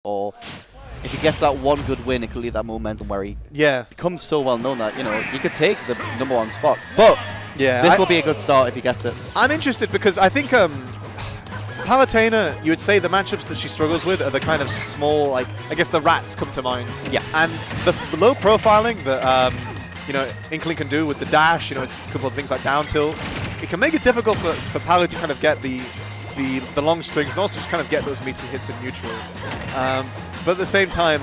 or if he gets that one good win, it could leave that momentum where he becomes so well known that, you know, he could take the #1 spot. But this will be a good start if he gets it. I'm interested because I think Palutena, you would say the matchups that she struggles with are the kind of small, like, I guess the rats come to mind. Yeah. And the low profiling that, you know, Inkling can do with the dash, you know, a couple of things like down tilt, it can make it difficult for Palu to kind of get the long strings and also just kind of get those meaty hits in neutral. But at the same time,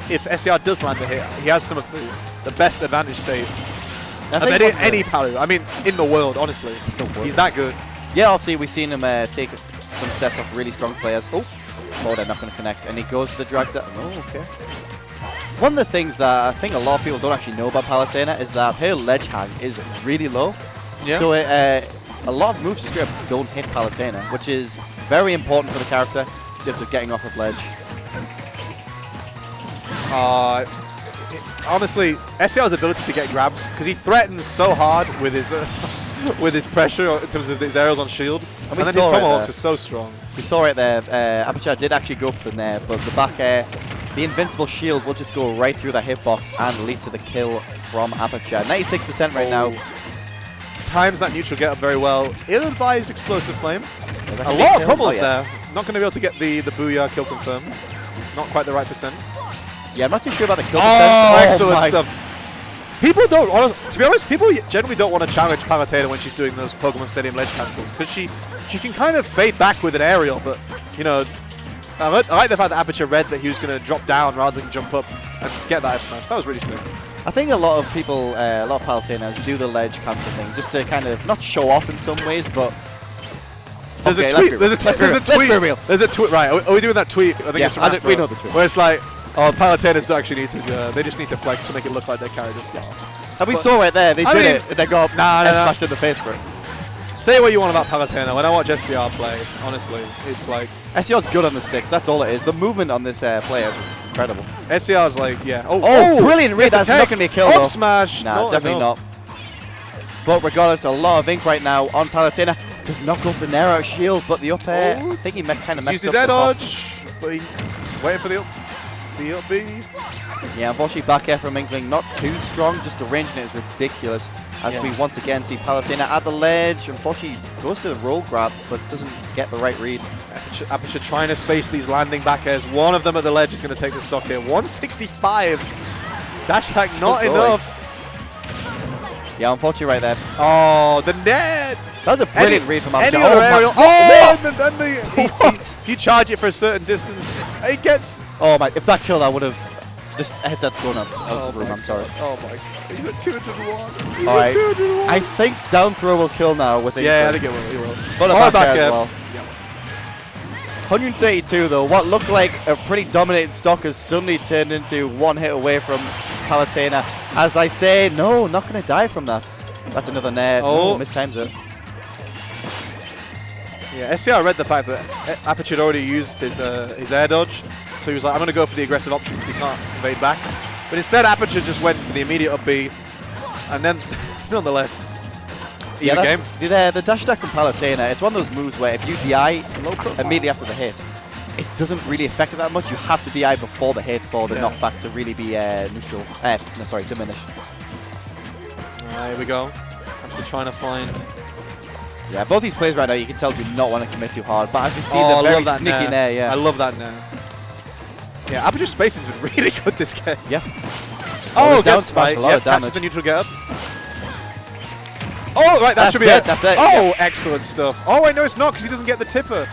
if SCR does land a hit, he has some of the best advantage state of any Palu. I mean, in the world, honestly. He's that good. Yeah, obviously we've seen him take some sets off really strong players. Oh, they're not going to connect. And he goes to the drag down. Oh, okay. One of the things that I think a lot of people don't actually know about Palutena is that her ledge hang is really low. Yeah. So a lot of moves straight up don't hit Palutena, which is very important for the character in terms of getting off of ledge. Honestly, SCR's ability to get grabs, because he threatens so hard with his with his pressure in terms of his aerials on shield, and then his tomahawks are so strong. We saw it there. Aperture did actually go for the nair, but the back air, the invincible shield will just go right through the hitbox and lead to the kill from Aperture. 96% right now. Times that neutral get up very well. Ill-advised explosive flame. A lot of pummels there. Not going to be able to get the booyah kill confirmed. Not quite the right percent. Yeah, I'm not too sure about the kill percent. Excellent stuff. People don't, to be honest, people generally don't want to challenge Palutena when she's doing those Pokemon Stadium ledge cancels, because she can kind of fade back with an aerial, but, you know, I like the fact that Aperture read that he was going to drop down rather than jump up and get that F smash. That was really sick. I think a lot of people, a lot of Palutenas do the ledge cancel thing just to kind of not show off in some ways, but there's a tweet. There's a tweet. Right? Are we doing that tweet? I think it's we know the tweet. Where it's like, oh, Palutenas don't actually need to. They just need to flex to make it look like their carry just. And we saw it there. They did it. They got smashed in the face for it. Say what you want about Palutena. When I watch SCR play, honestly, it's like SCR's good on the sticks. That's all it is. The movement on this player is incredible. SCR's like, yeah. Oh, brilliant read. That's not going to be a kill, though. Up smash. Nah, definitely not. But regardless, a lot of ink right now on Palutena. Does not go for the nair out shield, but the up air, I think he kind of messed up. Used his air dodge, but he waiting for the up B. Yeah, unfortunately back air from Inkling, not too strong, just arranging it is ridiculous. As we once again see Palutena at the ledge. Unfortunately, goes to the roll grab, but doesn't get the right read. Aperture trying to space these landing back airs. One of them at the ledge is going to take the stock here. 165. Dash attack not enough. Yeah, unfortunately right there. Oh, the net. That was a brilliant read from Aperture. Aerial. And then you charge it for a certain distance. It gets. Oh my! If that killed, I would have. This headset's going up. I'm sorry. Oh my! He's at 201. All right. I think down throw will kill now with I think it will. It will. But a back air as well. Yep. 132 though. What looked like a pretty dominated stock has suddenly turned into one hit away from Palutena. As I say, no, not going to die from that. That's another nair. Oh, mistimes it. Yeah, SCR read the fact that Aperture had already used his air dodge, so he was like, I'm going to go for the aggressive option because he can't evade back. But instead, Aperture just went for the immediate up B, and then, nonetheless, even game. The dash attack from Palutena, it's one of those moves where if you DI immediately after the hit, it doesn't really affect it that much. You have to DI before the hit for the knockback to really be neutral. Diminished. Here we go. I'm trying to find. Yeah, both these players right now, you can tell do not want to commit too hard. But as we see, they're very sneaky nair. Yeah, I love that nair. Yeah, Aperture spacing's been really good this game. Yeah. Down smash, a lot of damage. Catches the neutral get up. Oh, right, that should be it. That's it. Oh, excellent stuff. Oh, wait, no, it's not because he doesn't get the tipper.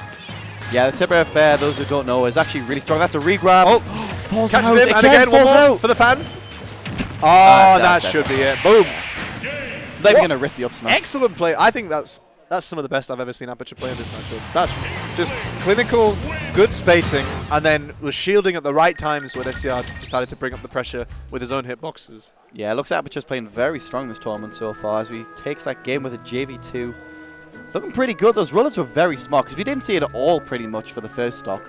Yeah, the tipper affair, those who don't know, is actually really strong. That's a regrab. Oh, falls catches out. him, and again, one more for the fans. Oh, that should be it. Boom. They're going to risk the up smash. Excellent play. I think that's some of the best I've ever seen Aperture play in this matchup. That's just clinical, good spacing, and then was shielding at the right times when SCR decided to bring up the pressure with his own hitboxes. Yeah, it looks like Aperture's playing very strong this tournament so far as he takes that game with a JV2. Looking pretty good. Those rollers were very smart because we didn't see it at all pretty much for the first stock.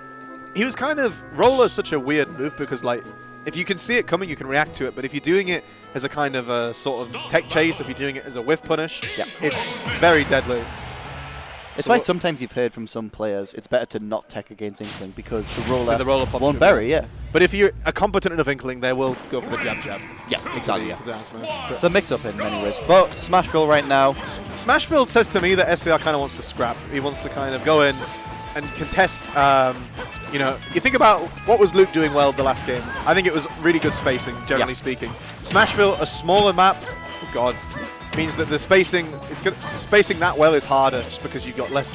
He was kind of... Roller's such a weird move because, like, if you can see it coming, you can react to it. But if you're doing it as a kind of a sort of tech chase, if you're doing it as a whiff punish, it's very deadly. It's why sometimes you've heard from some players it's better to not tech against Inkling because the roller pops won't bury, yeah. But if you're a competent enough Inkling, they will go for the jab. Yeah, exactly. To the down smash. It's a mix-up in many ways. But Smashville right now. Smashville says to me that SCR kind of wants to scrap. He wants to kind of go in and contest. You know, you think about what was Luke doing well the last game. I think it was really good spacing, generally speaking. Smashville, a smaller map. Oh God. Means that the spacing, spacing that well is harder just because you've got less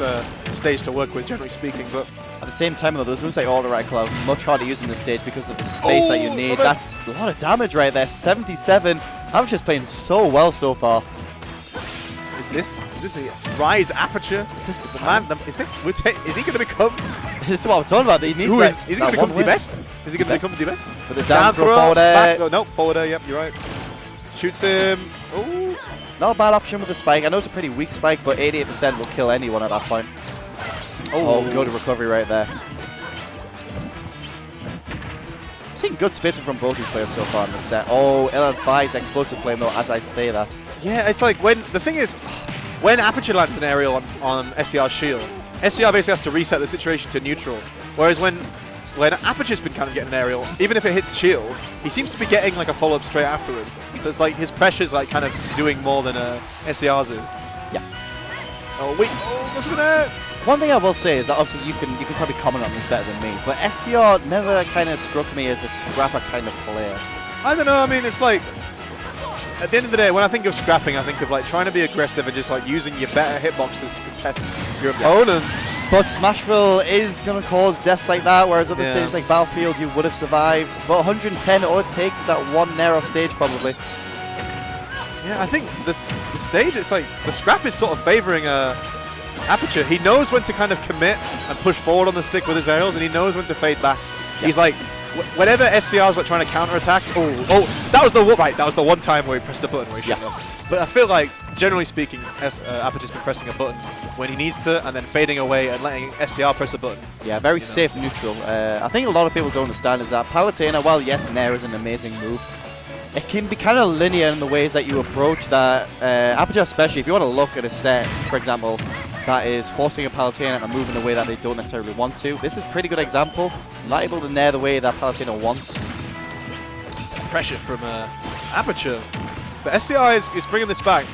stage to work with, generally speaking. But at the same time, though, those moves like All the Right Cloud much harder to use on this stage because of the space that you need. That's a lot of damage right there. 77. Aperture's playing so well so far. Is this the RIZE aperture? Is this the time? Is he going to become? This is what I'm talking about. He needs is he going to become the best? Is he going to become the best? With the down throw forward air. No, forward air. Yep, you're right. Shoots him. Ooh. Not a bad option with the spike. I know it's a pretty weak spike, but 88% will kill anyone at that point. Oh, good recovery right there. Seeing good spacing from both these players so far in this set. Oh, ill-advised explosive flame though, as I say that. Yeah, it's like the thing is, when Aperture lands an aerial on SCR's shield, SCR basically has to reset the situation to neutral. Whereas when Aperture's been kind of getting an aerial, even if it hits shield, he seems to be getting like a follow-up straight afterwards. So it's like his pressure's like kind of doing more than SCR's is. Yeah. Oh wait, oh, that's gonna. One thing I will say is that obviously you can probably comment on this better than me, but SCR never kind of struck me as a scrapper kind of player. I don't know. I mean, it's like at the end of the day, when I think of scrapping, I think of like trying to be aggressive and just like using your better hitboxes to contest your opponents. But Smashville is going to cause deaths like that, whereas other stages like Battlefield you would have survived. But 110, all it takes is that one narrow stage probably. Yeah, I think the stage, it's like the scrap is sort of favoring Aperture. He knows when to kind of commit and push forward on the stick with his aerials, and he knows when to fade back. Yep. He's like, whenever SCR's like trying to counterattack, that was the one time where he pressed a button where he shouldn't have. But I feel like, generally speaking, Aperture's been pressing a button when he needs to, and then fading away and letting SCR press a button. Yeah, very safe neutral. I think a lot of people don't understand is that Palutena, while yes, Nair is an amazing move, it can be kind of linear in the ways that you approach that. Aperture especially, if you want to look at a set, for example, that is forcing a Palutena to move in a way that they don't necessarily want to. This is a pretty good example. Not able to nair the way that Palutena wants. Pressure from Aperture. But SCR is bringing this back.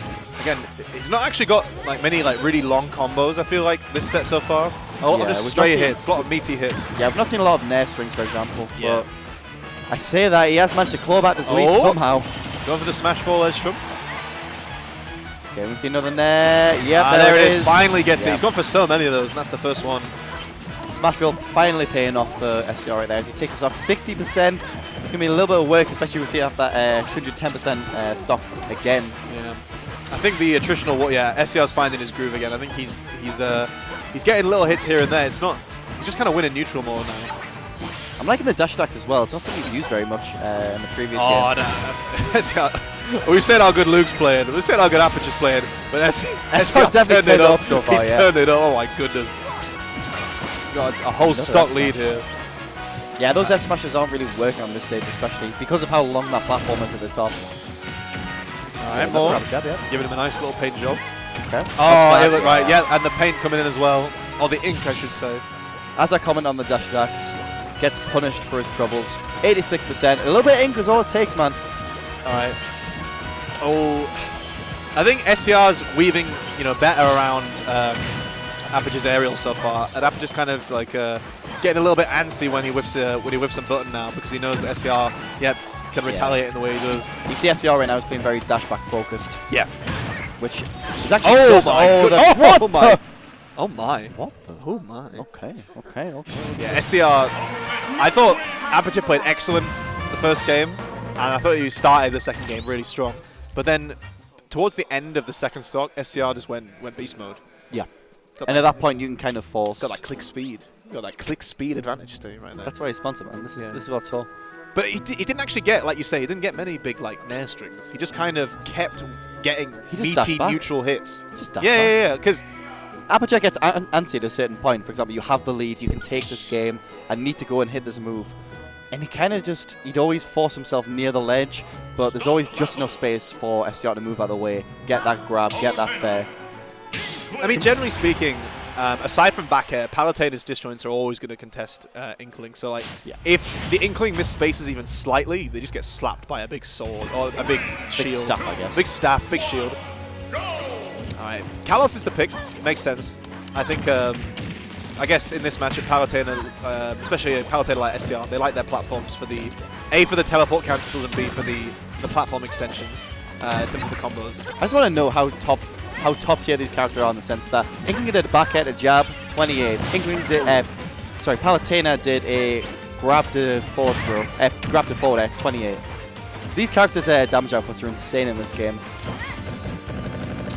Again, he's not actually got like many like really long combos, I feel like, this set so far. A lot of just stray hits, a lot of meaty hits. Yeah, we've not seen a lot of nair strings, for example. Yeah. But I say that, he has managed to claw back this lead somehow. Going for the smash fall edge from. Okay, we've seen another nair. Yep, there it is. Finally gets it. He's gone for so many of those, and that's the first one. Smashville finally paying off for SCR right there as he takes us off 60%. It's going to be a little bit of work, especially if we see off that 210% stock again. Yeah. I think the attritional, SCR's finding his groove again. I think he's getting little hits here and there. It's not, he's just kind of winning neutral more now. I'm liking the dash attacks as well. It's not something he's used very much in the previous game. Oh, no. We've said how good Luke's playing. We've said how good Aperture's playing. But SCR's definitely turned it up so far, He's turned it up. Oh, my goodness. Got a whole stock lead here. Yeah, those S smashes aren't really working on this stage, especially because of how long that platform is at the top. Alright, more. Giving him a nice little paint job. Okay. Oh, it looked right. Yeah, and the paint coming in as well. Or the ink, I should say. As I comment on the dash attacks, gets punished for his troubles. 86%. A little bit of ink is all it takes, man. Alright. Oh, I think SCR's weaving, better around Aperture's aerial so far, and Aperture's kind of like getting a little bit antsy when he whips a button now because he knows that SCR, can retaliate in the way he does. You see SCR right now is being very dashback focused. Yeah. Which is actually Oh my! Oh my! What the? Oh my! Okay. Yeah, SCR. I thought Aperture played excellent the first game, and I thought he started the second game really strong. But then, towards the end of the second stock, SCR just went beast mode. Yeah. And at that point, you can kind of force. Got that click speed. Got that click speed advantage to you right there. That's why he's sponsored, man. This is what's for. But he didn't actually get, like you say, he didn't get many big like nair strings. He just kind of kept getting meaty neutral hits. Yeah. Because Aperture gets antsy at a certain point. For example, you have the lead, you can take this game, and need to go and hit this move. And he kind of he'd always force himself near the ledge, but there's always just enough space for SCR to move out of the way, get that grab, get that fair. I mean, generally speaking, aside from back air, Palutena's disjoints are always going to contest Inkling. So like, if the Inkling miss spaces even slightly, they just get slapped by a big sword or a big shield. Big staff, I guess. Big staff, big shield. Alright, Kalos is the pick. Makes sense. I think, I guess in this matchup, Palutena, especially a Palutena like SCR, they like their platforms for the A, for the teleport cancels, and B, for the platform extensions in terms of the combos. I just want to know how top tier these characters are in the sense that Inkling did a back air to jab, 28. Inkling did, Palutena did a grab to forward throw, grab to forward air, 28. These characters' damage outputs are insane in this game.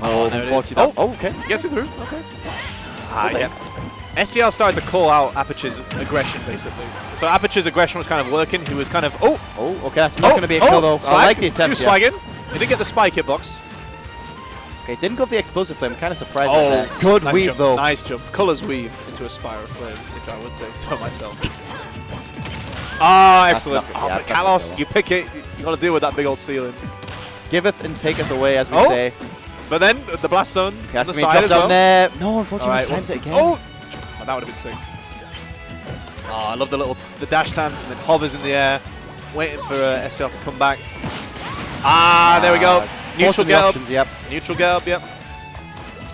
Oh, there it is. Oh, okay. Gets it through. Okay. Yeah. SCR started to call out Aperture's aggression, basically. So Aperture's aggression was kind of working. He was kind of, okay, that's not going to be a kill, though. Swag. I like the attempt. He was swagging. He didn't get the spike hitbox. Okay, didn't go for the explosive flame. Kind of surprised Oh, at that. Good nice weave, jump, though. Nice jump. Colors weave into a spire of flames, if I would say so myself. Ah, excellent. But Kalos, you pick it. You got to deal with that big old ceiling. Giveth and taketh away, as we say. But then the blast zone on the Okay, side as well. There. No, unfortunately, times it again. Oh, that would have been sick. Oh, I love the dash dance and then hovers in the air, waiting for SCR to come back. There we go. Neutral get up. Yep. Neutral get up, yep.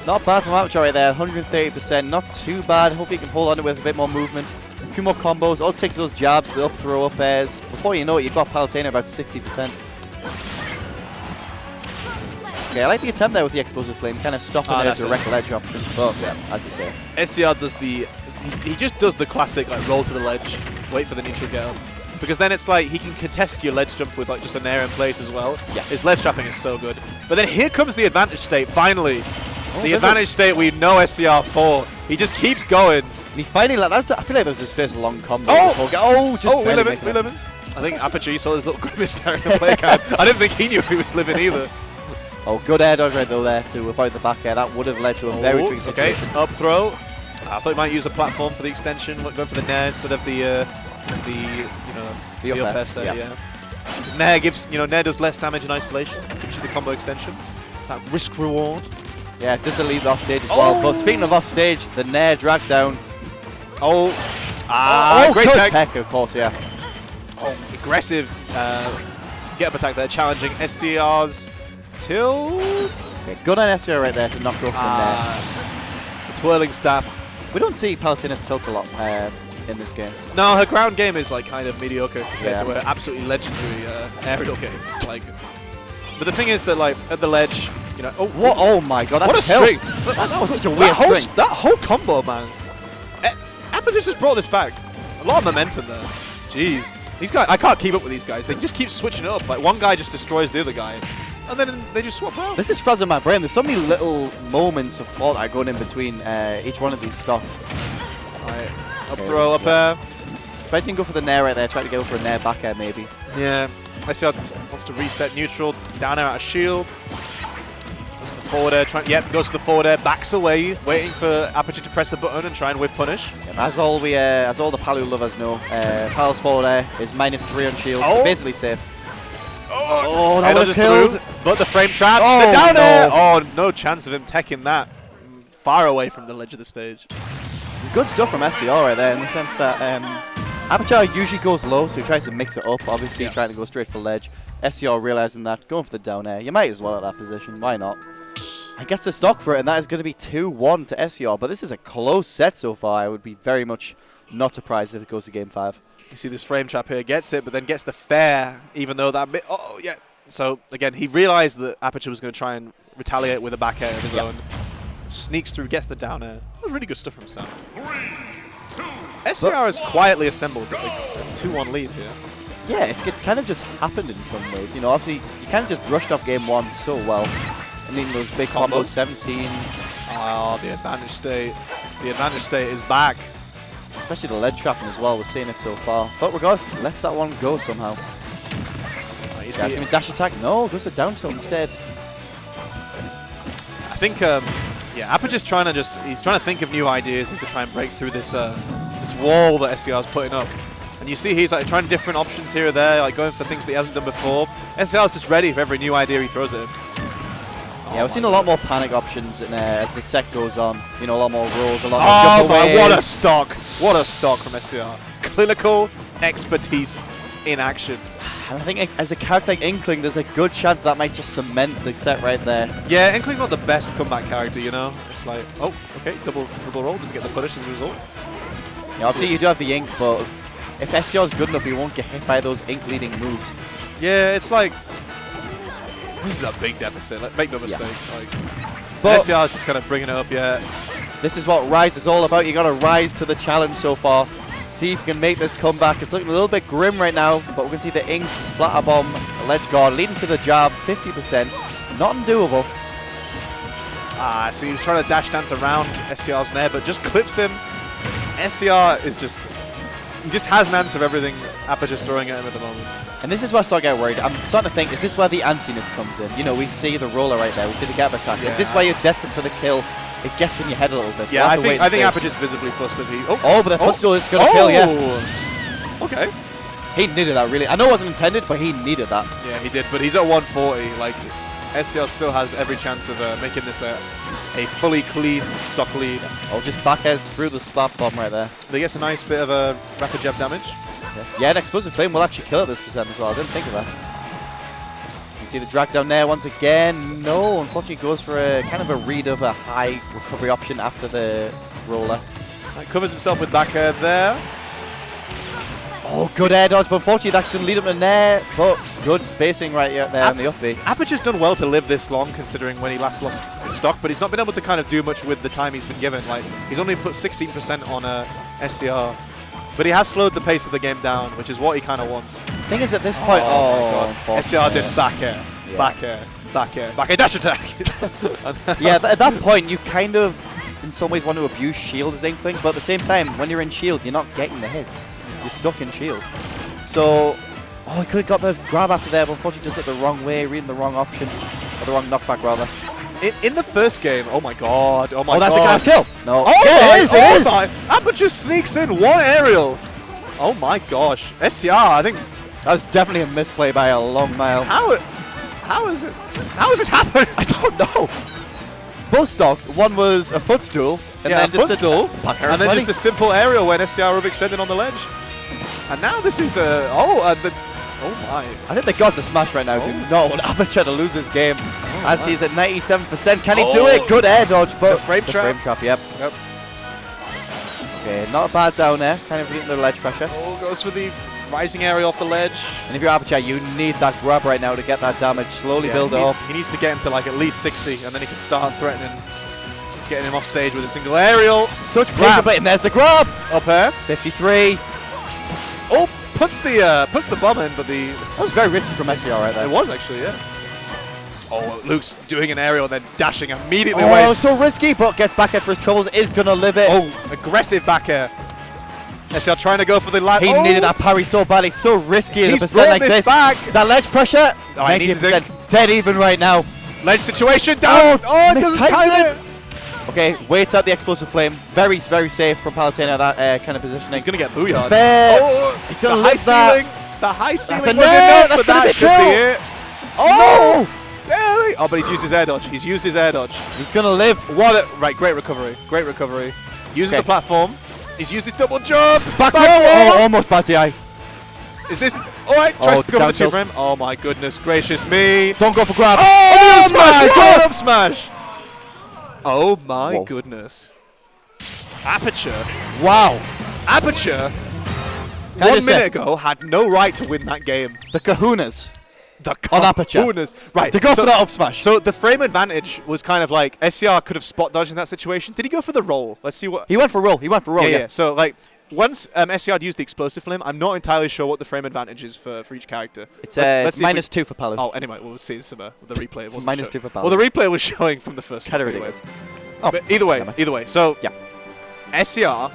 Not bad from Aperture right there, 130%. Not too bad. Hopefully he can hold on to it with a bit more movement. A few more combos. All it takes those jabs, the up throw, up airs. Before you know it, you've got Palutena about 60%. Okay, I like the attempt there with the explosive flame, kind of stopping their direct ledge option. But yeah, as you say, SCR does he just does the classic like roll to the ledge, wait for the neutral get up, because then it's like he can contest your ledge jump with like just an air in place as well. Yeah, his ledge trapping is so good. But then here comes the advantage state finally. The advantage state we know SCR for. He just keeps going. And he finally I feel like that was his first long combo. We living. I think Aperture, you saw his little grimace there in the play card. I didn't think he knew if he was living either. Oh, good air dodge right though there to avoid the back air. That would have led to a very tricky situation. Okay, up throw. I thought he might use a platform for the extension, go for the nair instead of the up air set, yeah. Because nair gives, nair does less damage in isolation, gives you the combo extension. It's that risk reward. Yeah, it does leave off stage as well. But speaking of off stage, the nair drag down. Great tech, of course, yeah. Aggressive get up attack there, challenging SCR's tilt. Okay, good on SCR right there to knock off the nair. The twirling staff. We don't see Palutena's tilt a lot in this game. No, her ground game is like kind of mediocre compared to her absolutely legendary aerial game. Like, but the thing is that like at the ledge, Oh my god, that's what a string! That was such a weird string. That whole combo, man. Aperture just brought this back. A lot of momentum there. Jeez, these guys, I can't keep up with these guys. They just keep switching it up. Like one guy just destroys the other guy, and then they just swap out. This is frazzling my brain. There's so many little moments of thought that are going in between each one of these stocks. Right. Up throw, up air. Expecting to go for the nair right there. Try to go for a nair back air maybe. Yeah. SCR wants to reset neutral. Down air out of shield. Goes to the forward air. Goes to the forward air. Backs away, waiting for Aperture to press the button and try and whiff punish. Yep, as all the Palu lovers know, Pal's forward air is -3 on shield. So basically safe. That would have killed. But the frame trap. The down air. Oh, no chance of him teching that. Far away from the ledge of the stage. Good stuff from SCR right there in the sense that Aperture usually goes low, so he tries to mix it up. Obviously, trying to go straight for ledge. SCR realizing that, going for the down air. You might as well at that position. Why not? I guess the stock for it, and that is going to be 2-1 to SCR. But this is a close set so far. I would be very much not surprised if it goes to Game 5. You see this frame trap here, gets it, but then gets the fair, even though that bit. Oh, yeah. So, again, he realized that Aperture was going to try and retaliate with a back air of his own. Sneaks through, gets the down air. That was really good stuff from Sam. SCR has quietly assembled a 2-1 lead here. Yeah, it's kind of just happened in some ways. Obviously, you kind of just brushed off game 1 so well. And then those big combos, 17. Oh, the advantage state. The advantage state is back. Especially the ledge trapping as well. We're seeing it so far. But regardless, lets that one go somehow. You see dash attack. No, goes to down tilt instead. I think, Aperture's he's trying to think of new ideas to try and break through this this wall that SCR is putting up. And you see he's like trying different options here or there, like going for things that he hasn't done before. SCR's just ready for every new idea he throws at him. Yeah, we've seen a lot more panic options as the set goes on. You know, a lot more rolls, a lot more Oh jump my, aways. what a stock. What a stock from SCR. Clinical expertise in action. And I think as a character like Inkling, there's a good chance that might just cement the set right there. Yeah, Inkling's not the best comeback character, you know? It's like, oh, okay, double roll, doesn't get the punish as a result. Yeah, obviously you do have the Ink, but if SCR is good enough, he won't get hit by those Ink leading moves. Yeah, it's like, this is a big deficit, like, make no mistake. Yeah. Like, But SCR is just kind of bringing it up, yeah. this is what RIZE is all about. You got to rise to the challenge so far. See if you can make this comeback. It's looking a little bit grim right now, but we can see the Ink, Splatter Bomb, Ledge Guard leading to the jab, 50%. Not undoable. Ah, see, he was trying to dash dance around SCR's nair, but just clips him. SCR is just, he just has an answer of everything Aperture's throwing at him at the moment. And this is where I start getting worried. I'm starting to think, is this where the antiness comes in? You know, we see the roller right there, we see the gap attack. Yeah. Is this why you're desperate for the kill? It gets in your head a little bit. Yeah, We'll have to I wait think and see. Aperture's visibly flustered. Oh, but the footstool is going to kill, yeah. Okay. He needed that, really. I know it wasn't intended, but he needed that. Yeah, he did, but he's at 140. Like, SCR still has every chance of making this a fully clean stock lead. Oh, just back airs through the Splat Bomb right there. They get a nice bit of a rapid jab damage. Yeah, an Explosive Flame will actually kill at this percent as well. I didn't think of that. You can see the drag down there once again. No, unfortunately goes for a kind of a read of a high recovery option after the roller. Covers himself with back air there. Oh, good air dodge, but unfortunately that can lead him to Nair. But good spacing right there on the up B. Aperture's done well to live this long, considering when he last lost his stock, but he's not been able to kind of do much with the time he's been given. Like, he's only put 16% on SCR, but he has slowed the pace of the game down, which is what he kind of wants. Thing is, at this point, my God. SCR did back air, Yeah. back air, back air, back air, dash attack. Yeah, at that point, you kind of, in some ways, want to abuse shield as Inkling, but at the same time, when you're in shield, you're not getting the hits. You're stuck in shield. So, oh, he could have got the grab after there, but unfortunately just it the wrong way, reading the wrong option, or the wrong knockback rather. In the first game, oh my God, oh my God. Oh, that's the kind of kill. No. Oh yeah, my, it is, oh it is. my. Aperture sneaks in one aerial. Oh my gosh. SCR, I think. That was definitely a misplay by a long mile. How is it? How has this happened? I don't know. Both stocks, one was a footstool, and Yeah, then just footstool, back air and then 20. just a simple aerial when SCR have extended on the ledge. And now this is a oh my. I think the gods of Smash right now do not want Aperture to lose this game. As he's at 97%. Can he do it? Good air dodge, but The frame trap. Frame trap, yep. Okay, not a bad down there. Kind of getting the ledge pressure. Oh, goes for the rising aerial off the ledge. And if you're Aperture, you need that grab right now to get that damage. Slowly build it up. He needs to get him to like at least 60, and then he can start threatening, getting him off stage with a single aerial. Such Grab. pressure, and there's the grab. Up air. 53. Oh, puts the bomb in, but That was very risky from SCR right there. it was actually, yeah. Oh, Luke's doing an aerial, then dashing immediately away. Oh, so risky, but gets back air for his troubles. Is going to live it. Oh, aggressive back air. SCR trying to go for the line. He needed that parry so badly. So risky in a He's percent brought like this this. back. That ledge pressure. Oh, he needs his 90%. Dead even right now. Ledge situation down. Oh, it doesn't mistimed time it. Okay, waits out the explosive flame. Very, very safe from Palutena, that kind of positioning. He's going to get booyah. Fair. Oh, He's going to the high live that. ceiling. The high ceiling That's was enough. enough, That's but gonna that be should kill. be it. Oh! Barely. Oh, but he's used his air dodge. He's used his air dodge. He's going to live. What a, right, great recovery. Great recovery. Uses Okay. the platform. He's used his double jump. Back row. row. Oh, almost bad DI. Is this... All right, tries Oh, to go for down the two tilt. frame. Oh, my goodness gracious me. Don't go for grab. Oh, my smash! God. Up smash! Oh, my Whoa. goodness. Aperture. Wow. Aperture, Can I 1 just say, minute ago, had no right to win that game. the kahunas The on Aperture. kahunas. Right, to go so, for that up smash. So the frame advantage was kind of like SCR could have spot dodged in that situation. Did he go for the roll? Let's see what. He went for roll. He went for roll. yeah, Yeah. yeah. So like once SCR had used the explosive flame, I'm not entirely sure what the frame advantage is for each character. It's Let's see if we- -2 for Palu. Oh, anyway, we'll see some the replay. It wasn't -2 showing. for Well, the Palu. replay was showing from the first. Kind of anyway. ridiculous. Oh, But either way, So Yeah. SCR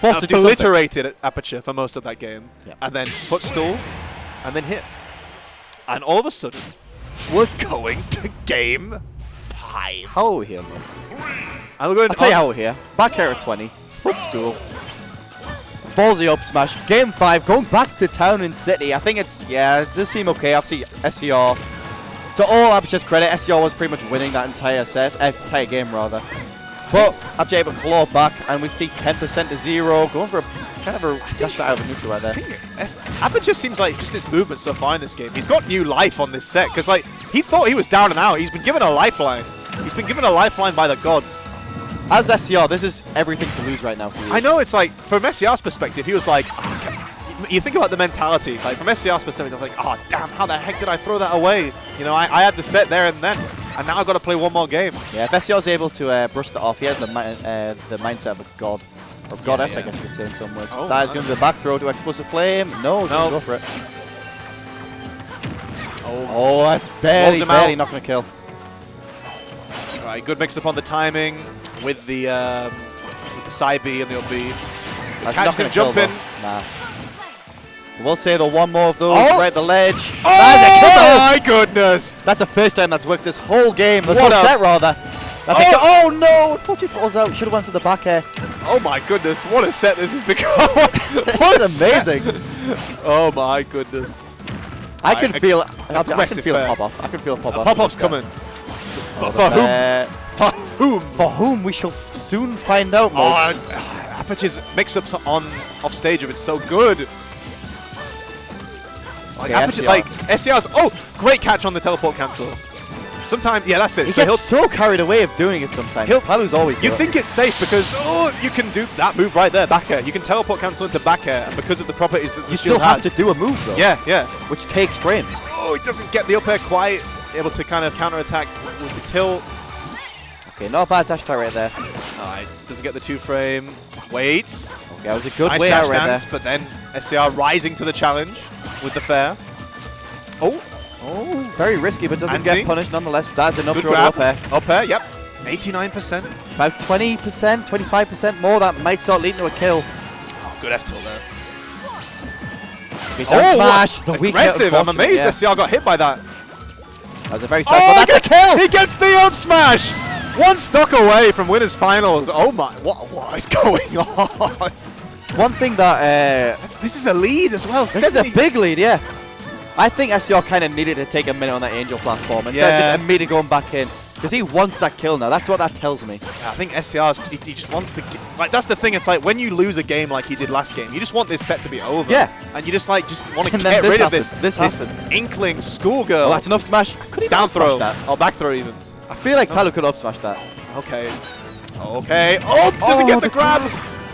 forced to do something. obliterated Aperture for most of that game, Yeah. and then footstool, and then hit. And all of a sudden, we're going to game 5. How are we here, man? And we're going I'll tell you how we're here. Back air at 20. Footstool. Ballsy up smash. Game 5. Going back to town in City. I think it's, yeah, it does seem okay. Obviously, SCR to all Aperture's credit, SCR was pretty much winning that entire entire game rather. But Aperture able to claw back, and we see 10% to 0, going for a kind of a dash shot out of neutral right there. Aperture seems like just his movement so far in this game. He's got new life on this set, because like he thought he was down and out. He's been given a lifeline. He's been given a lifeline by the gods. As SCR, this is everything to lose right now for you. I know, it's like, from SCR's perspective, he was like, you think about the mentality, like from SCR's perspective, I was like, oh damn, how the heck did I throw that away? You know, I had the set there and then, and now I've got to play one more game. Yeah, if SCR's able to brush that off, he has the mindset of a god. Or goddess, I guess you could say in some ways. Oh, that is going to be the back throw to Explosive Flame. No, doesn't go for it. Oh, that's barely not going to kill. Right, good mix up on the timing with the side B and the up B. Catch him jumping. Nah. We'll say the one more of those right at the ledge. Oh, my goodness! That's the first time that's worked this whole game. This What whole set, rather. Oh no! Unfortunately falls out. Should have went for the back air. Oh my goodness! What a set this has become! What amazing! Oh my goodness! I can feel. I can aggressive feel a fair. pop off. I can feel a pop off. Pop off's coming. Oh, For whom? For whom? For whom? We shall soon find out. Aperture's mix-ups off stage have been so good. Like, Aperture, like SCR's. Oh, great catch on the teleport cancel. Sometimes, yeah, that's it. He so gets so carried away of doing it sometimes. Palu's always You think it's safe because, you can do that move right there, back air. You can teleport cancel into back air, and because of the properties that the you still have to do a move, though. Yeah, yeah. Which takes frames. Oh, he doesn't get the up air quite able to kind of counter-attack with the tilt. Okay, not a bad dash attack right there. Alright, doesn't get the 2-frame. Waits. Okay, that was a good nice way dash out right dance, there. but then SCR rising to the challenge with the fair. Oh. Oh, very risky, but doesn't get punished nonetheless. That's enough Good throw grab. to up air. Up air, yep. 89%. About 20%, 25% more. That might start leading to a kill. Oh, good F tilt there. Okay, down smash. The weak hit, aggressive. I'm unfortunately, amazed SCR got hit by that. That was a very sad one. That's a kill! He gets the up smash! One stock away from winners finals. Oh my, what is going on? One thing that... this is a lead as well. This is a big lead, yeah. I think SCR kind of needed to take a minute on that Angel platform instead of just immediately going back in. Because he wants that kill now. That's what that tells me. I think SCR's, he just wants to get, like, that's the thing. It's like when you lose a game like he did last game, you just want this set to be over. Yeah. And you just want to And get then rid of this this happens. Inkling schoolgirl. Oh, that's enough smash. I couldn't even down up smash throw. that. Or back throw even. I feel like Palu could up smash that. Okay. Okay. Oh, doesn't get the grab.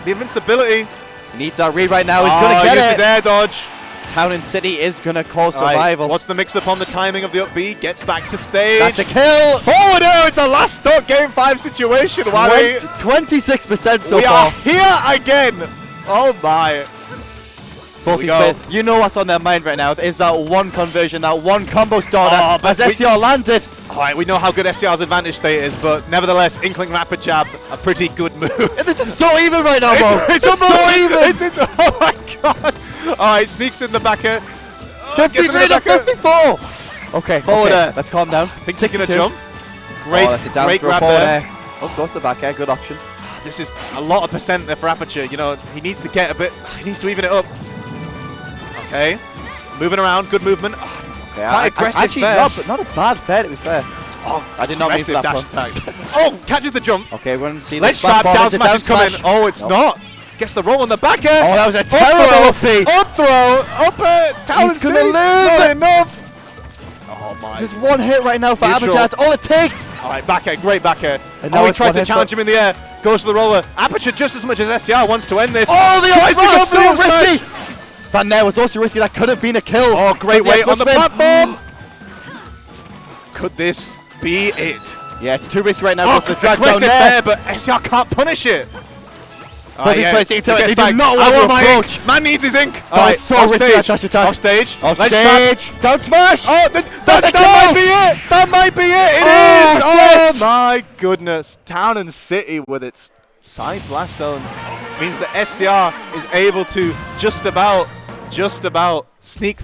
The invincibility. He needs that read right now. He's going to get uses it. air dodge. Town and City is going to cause survival. What's the mix-up on the timing of the up B? Gets back to stage. That's a kill. Forward air. It's a last stock game 5 situation. 26% so we far. are here again. Oh my. Both these players, you know what's on their mind right now is that one conversion, that one combo starter as SCR lands it. Alright, we know how good SCR's advantage state is, but nevertheless, Inkling Rapid Jab, a pretty good move. This is so even right now, bro. It's so even. Oh my god. Alright, sneaks in the back air. 53 to 54. Okay, forward air. Let's calm down. I think he's going to jump. That's a down great throw grab forward there. air. Oh, goes to the back air. Good option. This is a lot of percent there for Aperture. You know, he needs to get a bit, he needs to even it up. Okay, moving around, good movement. Okay, quite aggressive actually, fair. not a bad fair to be fair. Oh, I did not mean for that dash attack. Oh, catches the jump. Okay, we're going to see Let's trap, down smash is coming. Oh, it's not. Gets the roll on the back air. Oh, that was a terrible up B. Up throw, up air. He's going to lose. Not enough. Oh my. This is one hit right now for Aperture. That's all it takes. All right, back air, great back air. And he tries to challenge him in the air. Goes to the roller. Aperture just as much as SCR wants to end this. Oh, the tries to go for the up smash. risky. That nair was also risky. That could have been a kill. Oh, great weight on the platform. Could this be it? Yeah, it's too risky right now. The drag down aggressive there, but SCR can't punish it. But these players need to They do not want to approach. Man needs his ink. That was so risky, that dash attack. Off stage. Off stage. Down smash. Oh, that might be it. That might be it. It is. Oh my goodness. Town and City with its side blast zones means that SCR is able to just about sneak